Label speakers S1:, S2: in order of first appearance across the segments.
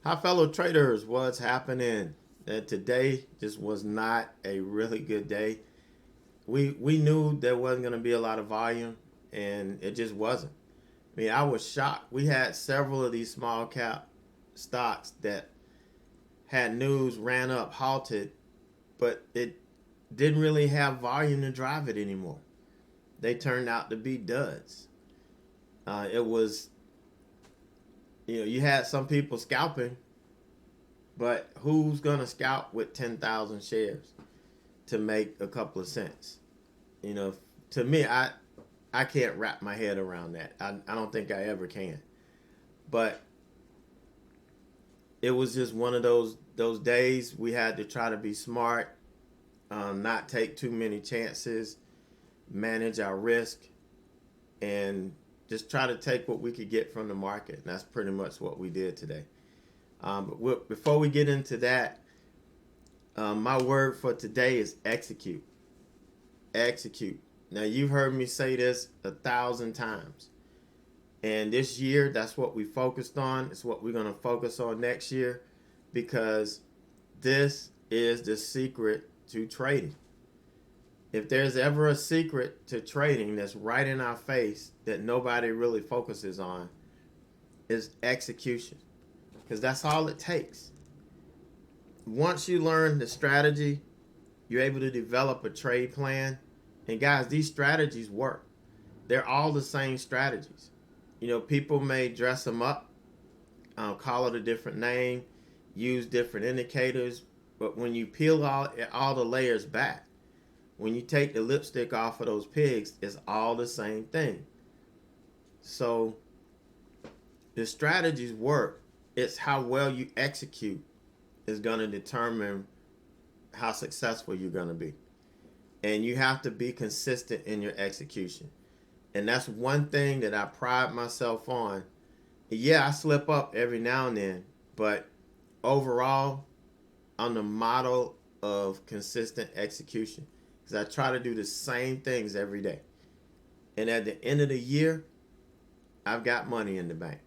S1: Hi, fellow traders, what's happening? Today just was not a really good day. We knew there wasn't going to be a lot of volume, and it just wasn't. I mean, I was shocked. We had several of these small cap stocks that had news ran up, halted, but it didn't really have volume to drive it anymore. They turned out to be duds. It was, you had some people scalping, but who's gonna scalp with 10,000 shares to make a couple of cents? You know, to me, I can't wrap my head around that. I don't think I ever can. But it was just one of those days we had to try to be smart, not take too many chances, manage our risk, and just try to take what we could get from the market. And that's pretty much what we did today. Before we get into that, my word for today is execute. Execute. Now, you've heard me say this 1,000 times. And this year, that's what we focused on. It's what we're going to focus on next year, because this is the secret to trading. If there's ever a secret to trading that's right in our face that nobody really focuses on, is execution. Because that's all it takes. Once you learn the strategy, you're able to develop a trade plan. And guys, these strategies work. They're all the same strategies. People may dress them up, call it a different name, use different indicators, but when you peel all the layers back, when you take the lipstick off of those pigs, it's all the same thing. So the strategies work. It's how well you execute is going to determine how successful you're going to be. And you have to be consistent in your execution. And that's one thing that I pride myself on. Yeah, I slip up every now and then, but overall, I'm the model of consistent execution, because I try to do the same things every day. And at the end of the year, I've got money in the bank.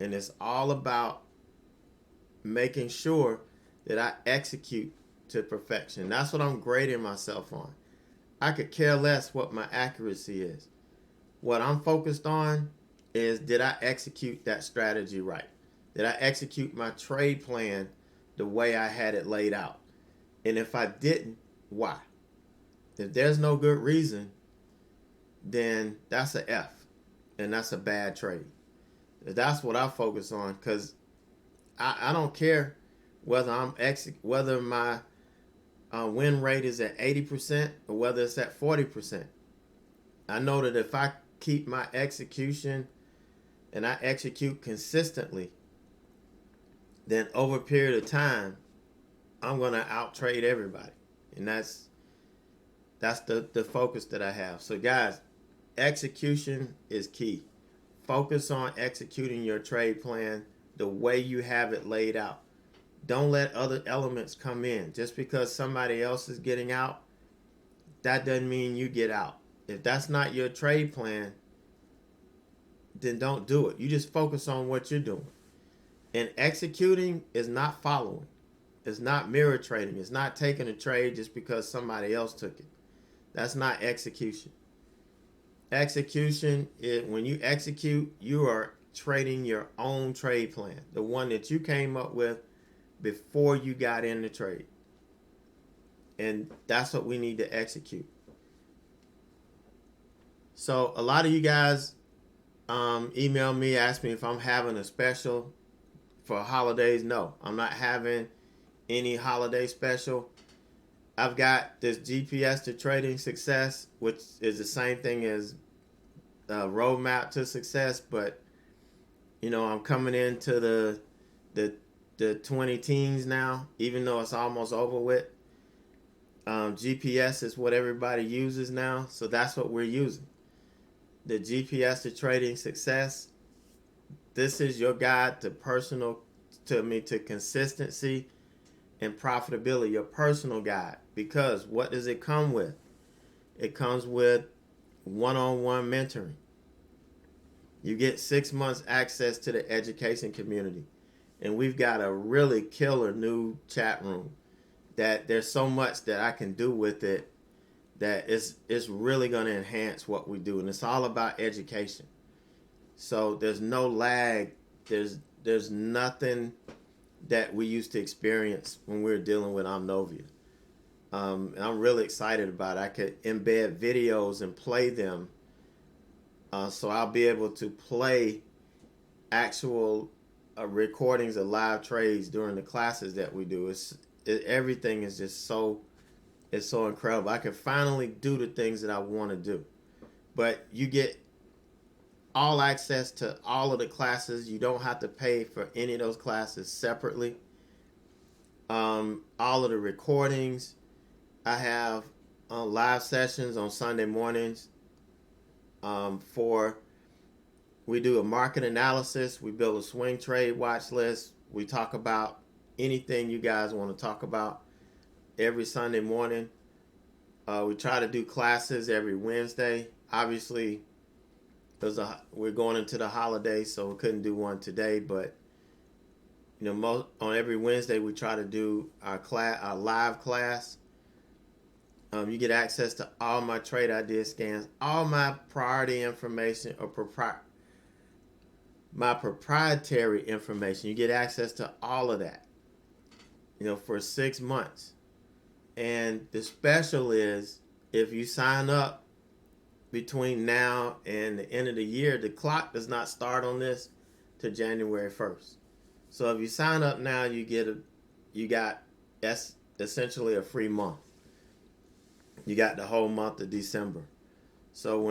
S1: And it's all about making sure that I execute to perfection. That's what I'm grading myself on. I could care less what my accuracy is. What I'm focused on is, did I execute that strategy right? Did I execute my trade plan the way I had it laid out? And if I didn't, why? If there's no good reason, then that's an F, and that's a bad trade. That's what I focus on, because I don't care whether my win rate is at 80% or whether it's at 40%. I know that if I keep my execution and I execute consistently, then over a period of time, I'm going to out trade everybody. And that's the focus that I have. So guys, execution is key. Focus on executing your trade plan the way you have it laid out. Don't let other elements come in. Just because somebody else is getting out, that doesn't mean you get out. If that's not your trade plan, then don't do it. You just focus on what you're doing. And executing is not following. It's not mirror trading. It's not taking a trade just because somebody else took it. That's not execution. Execution is when you execute, you are trading your own trade plan, the one that you came up with before you got in the trade. And that's what we need to execute. So a lot of you guys email me, ask me if I'm having a special for holidays. No, I'm not having any holiday special. I've got this GPS to trading success, which is the same thing as roadmap to success, but I'm coming into the 20 teens now, even though it's almost over with. GPS is what everybody uses now, so that's what we're using. The GPS to trading success. This is your guide to consistency and profitability, your personal guide. Because what does it come with? It comes with one-on-one mentoring. You get 6 months access to the education community. and we've got a really killer new chat room that there's so much that I can do with it that it's really going to enhance what we do, and it's all about education. So there's no lag. There's nothing that we used to experience when we were dealing with Omnovia. And I'm really excited about it. I could embed videos and play them. So I'll be able to play actual recordings of live trades during the classes that we do. Everything is just it's so incredible. I can finally do the things that I want to do. But you get all access to all of the classes. You don't have to pay for any of those classes separately. All of the recordings. I have live sessions on Sunday mornings. We do a market analysis. We build a swing trade watch list. We talk about anything you guys want to talk about every Sunday morning. We try to do classes every Wednesday. Obviously, we're going into the holidays, so we couldn't do one today. But on every Wednesday, we try to do our live class. You get access to all my trade idea scans, all my priority information, or my proprietary information. You get access to all of that, for 6 months. And the special is, if you sign up between now and the end of the year, the clock does not start on this to January 1st. So if you sign up now, that's essentially a free month. You got the whole month of December. So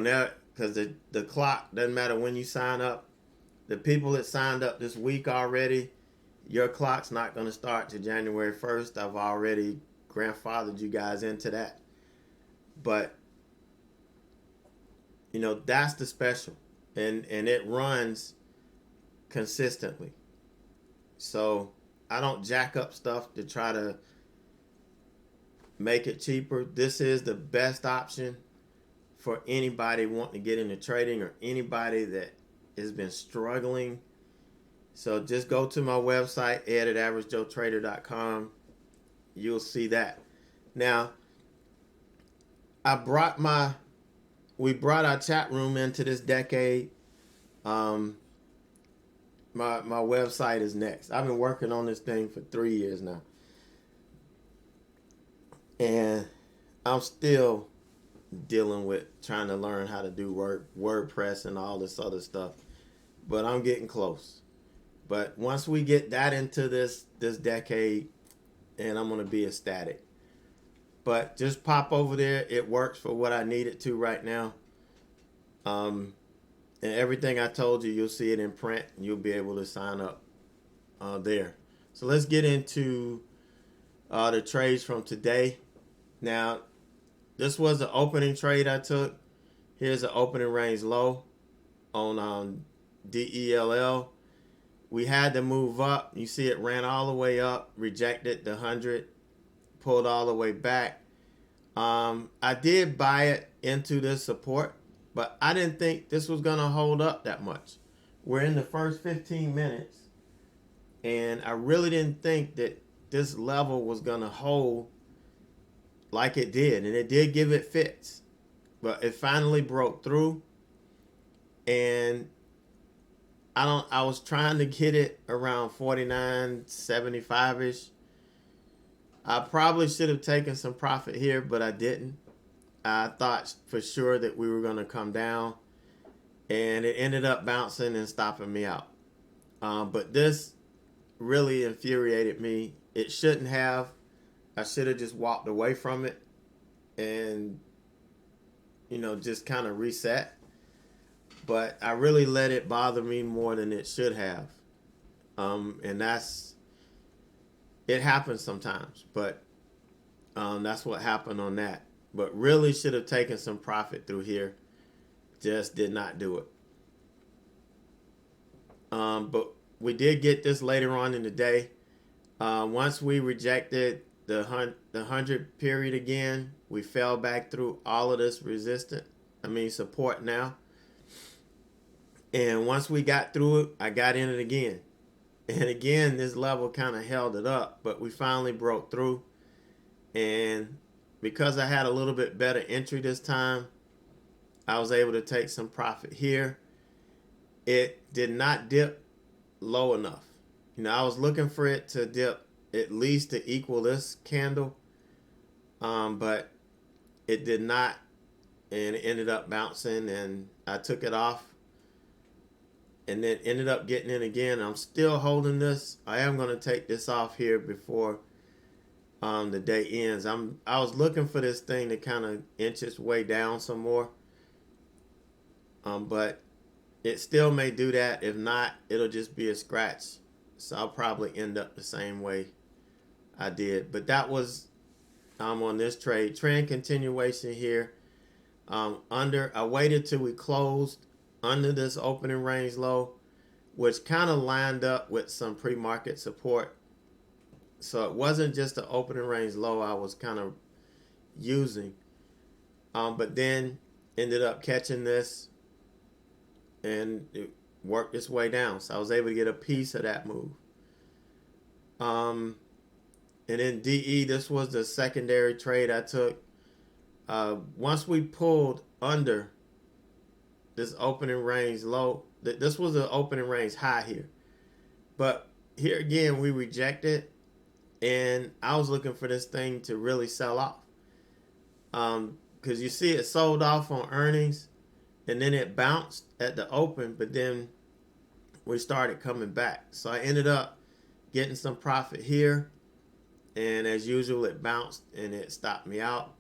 S1: because the clock doesn't matter when you sign up. The people that signed up this week already, your clock's not going to start to January 1st. I've already grandfathered you guys into that. But that's the special, and it runs consistently. So I don't jack up stuff to try to make it cheaper. This is the best option for anybody wanting to get into trading, or anybody that has been struggling. So just go to my website, ed@AverageJoeTrader.com. You'll see that. Now, we brought our chat room into this decade. My website is next. I've been working on this thing for 3 years now. And I'm still dealing with trying to learn how to do WordPress and all this other stuff. But I'm getting close. But once we get that into this decade, and I'm going to be ecstatic. But just pop over there. It works for what I need it to right now. And everything I told you, you'll see it in print, and you'll be able to sign up there. So let's get into the trades from today. Now, this was the opening trade I took. Here's the opening range low on DELL. We had to move up. You see it ran all the way up, rejected the 100, pulled all the way back. I did buy it into this support, but I didn't think this was going to hold up that much. We're in the first 15 minutes, and I really didn't think that this level was going to hold like it did, and it did give it fits, but it finally broke through. And I was trying to get it around 49.75ish. I probably should have taken some profit here, but I didn't. I thought for sure that we were going to come down, and it ended up bouncing and stopping me out. But this really infuriated me. It shouldn't have. I should have just walked away from it and, just kind of reset. But I really let it bother me more than it should have. And it happens sometimes, but that's what happened on that. But really should have taken some profit through here. Just did not do it. But we did get this later on in the day. Once we rejected the 100 period again, we fell back through all of this support now. And once we got through it, I got in it again. And again, this level kind of held it up, but we finally broke through. And because I had a little bit better entry this time, I was able to take some profit here. It did not dip low enough. I was looking for it to dip at least to equal this candle, but it did not, and it ended up bouncing, and I took it off, and then ended up getting in again. I'm still holding this. I am going to take this off here before the day ends. I was looking for this thing to kind of inch its way down some more, but it still may do that. If not, it'll just be a scratch. So I'll probably end up the same way I did. But that was on this trade. Trend continuation here. I waited till we closed under this opening range low, which kind of lined up with some pre-market support. So it wasn't just the opening range low I was kind of using. But then ended up catching this, and it worked its way down. So I was able to get a piece of that move. And then DE, this was the secondary trade I took. Once we pulled under this opening range low, this was an opening range high here. But here again, we rejected, and I was looking for this thing to really sell off. Because you see it sold off on earnings, and then it bounced at the open, but then we started coming back. So I ended up getting some profit here, and as usual, it bounced and it stopped me out.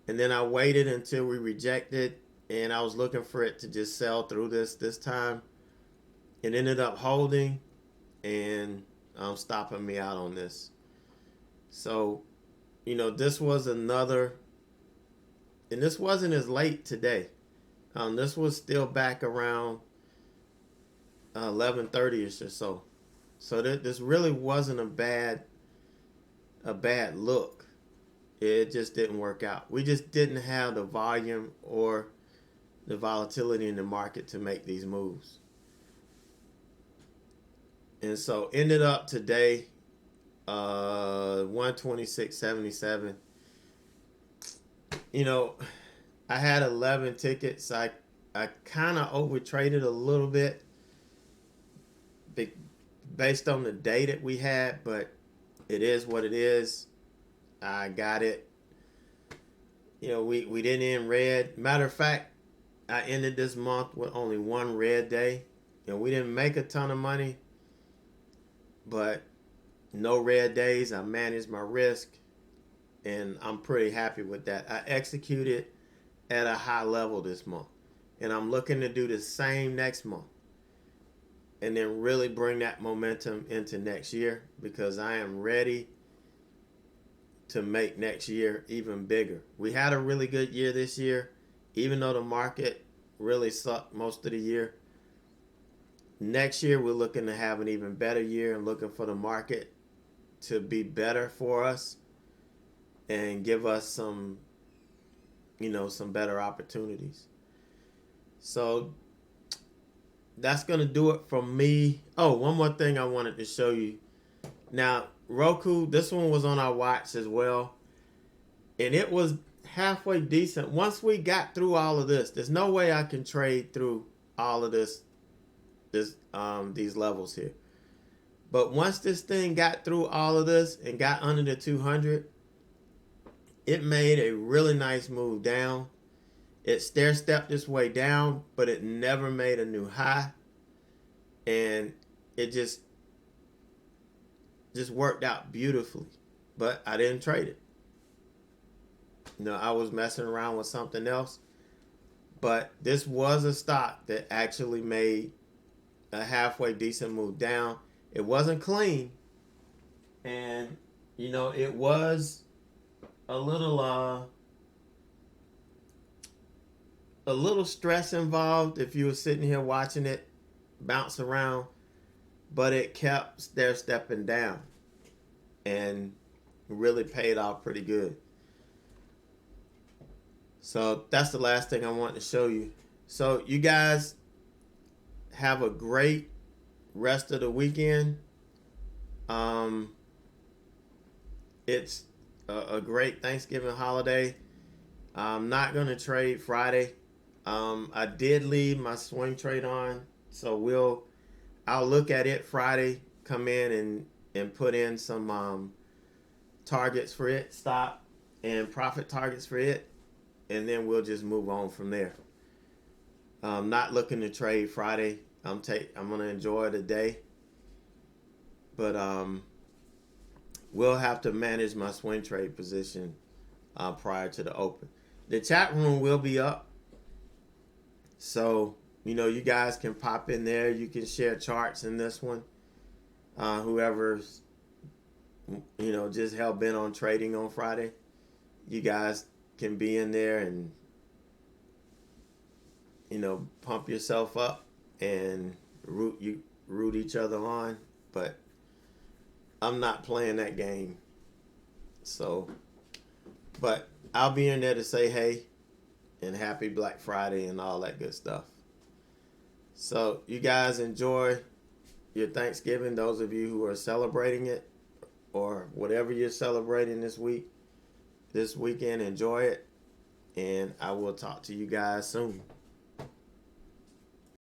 S1: And then I waited until we rejected, and I was looking for it to just sell through this time. It ended up holding and stopping me out on this. So, this was another, and this wasn't as late today. This was still back around 11:30ish or so. So this really wasn't a bad look. It just didn't work out. We just didn't have the volume or the volatility in the market to make these moves. And so ended up today 126.77. I had 11 tickets. I kind of over traded a little bit based on the day that we had, but it is what it is. I got it. We didn't end red. Matter of fact, I ended this month with only one red day. We didn't make a ton of money, but no red days. I managed my risk, and I'm pretty happy with that. I executed at a high level this month, and I'm looking to do the same next month, and then really bring that momentum into next year, because I am ready to make next year even bigger. We had a really good year this year, even though the market really sucked most of the year. Next year, we're looking to have an even better year and looking for the market to be better for us and give us some better opportunities. So that's going to do it from me. Oh, one more thing I wanted to show you. Now, Roku, this one was on our watch as well, and it was halfway decent. Once we got through all of this, there's no way I can trade through all of these levels here. But once this thing got through all of this and got under the 200, it made a really nice move down. It stair-stepped its way down, but it never made a new high, and it just worked out beautifully. But I didn't trade it. I was messing around with something else. But this was a stock that actually made a halfway decent move down. It wasn't clean, and it was a little stress involved if you were sitting here watching it bounce around, but it kept stair-stepping down and really paid off pretty good. So that's the last thing I want to show you. So you guys have a great rest of the weekend. Um, it's a great Thanksgiving holiday. I'm not gonna trade Friday. I did leave my swing trade on, so I'll look at it Friday. Come in and put in some targets for it, stop and profit targets for it, and then we'll just move on from there. I'm not looking to trade Friday. I'm gonna enjoy the day, but we'll have to manage my swing trade position prior to the open. The chat room will be up, so you guys can pop in there. You can share charts in this one. Whoever's just hell bent on trading on Friday, you guys can be in there and pump yourself up and root each other on. But I'm not playing that game. So, but I'll be in there to say hey and happy Black Friday and all that good stuff. So you guys enjoy your Thanksgiving. Those of you who are celebrating it or whatever you're celebrating this weekend, enjoy it. And I will talk to you guys soon.